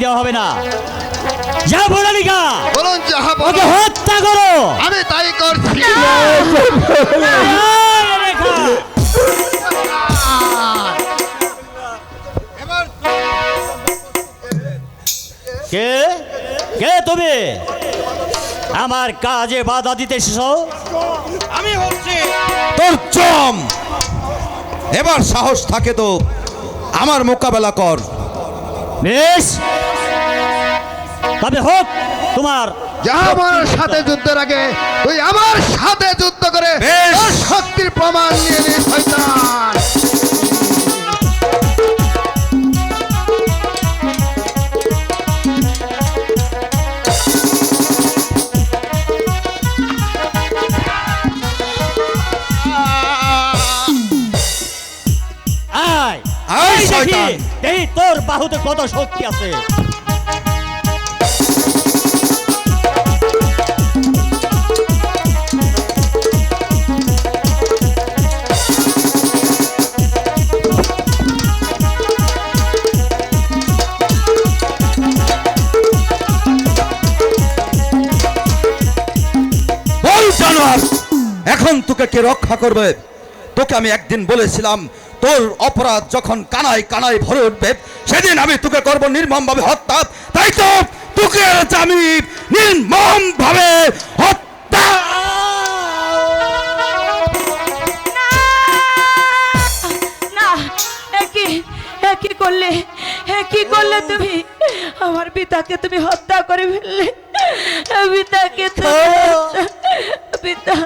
দেওয়া হবে না। যা বলালিকা বলুন যাহা ওকে বলো হত্যা করো। আমি তাই করছি। কে কে তুমি আমার কাজে বাধা দিতে এসেছো? আমি হচ্ছি তোর চম। এবার সাহস থাকে তো আমার মোকাবেলা কর। বেশ, তবে হোক তোমার যাহা আমার সাথে যুদ্ধের আগে তুই আমার সাথে যুদ্ধ করে বেশ। তোর শক্তির প্রমাণ নিয়ে নিস শয়তান। আয় আয় এই দেখি, শয়তান। এই তোর বাহুতে কত শক্তি আছে। বল জানোয়ার, এখন তোকে কে রক্ষা করবে? তোকে আমি একদিন বলেছিলাম তোর অপরাধ যখন কানায় কানায় ভরে উঠবে সেদিন আমি তোকে করব নির্মম ভাবে হত্যা। তাই তো তোকে আজ আমি নির্মম ভাবে হত্যা। না, কি করলে, কি করলে তুমি? আমার পিতাকে তুমি হত্যা করে ফেললে। পিতাকে পিতা,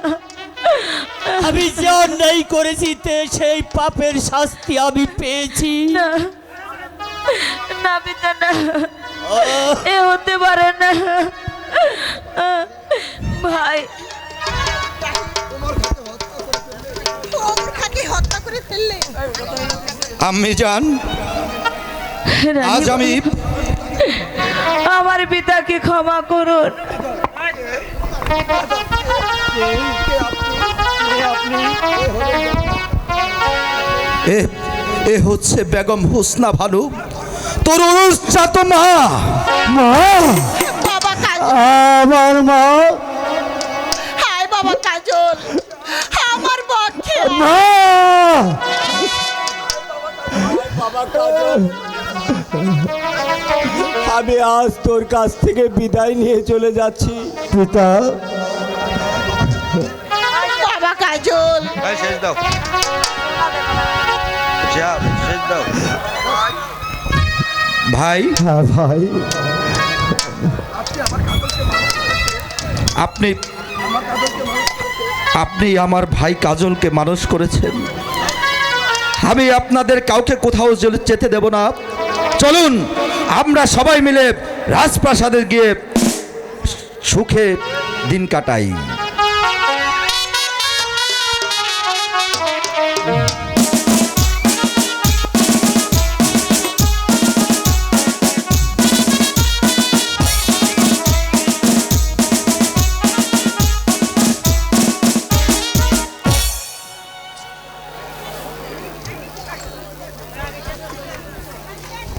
আমি যে অন্যায় করেছি সেই পাপের শাস্তি আমি পেয়েছি। না না পিতা, না, এ হতে পারে না। ভাই, হত্যা করে ফেললে। আমি জান আজ আমি আমার পিতাকে ক্ষমা করুন। এ হচ্ছে বেগম হোসনা ভানু, তোর অনুষ্ঠিত মা। বাবা কাজল, আমার মা, হায় বাবা কাজল, আমার পক্ষে মা, আমি আজ তোর কাছ থেকে বিদায় নিয়ে চলে যাচ্ছি পিতা। বাবা কাজল, শেষ দাও, শেষ দাও। ভাই, হ্যাঁ ভাই, আপনি আমার ভাই কাজলকে মানুষ করেছেন। আমি আপনাদের কাউকে কোথাও যেতে দেব না। চলুন আমরা সবাই মিলে রাজপ্রাসাদে গিয়ে সুখে দিন কাটাই।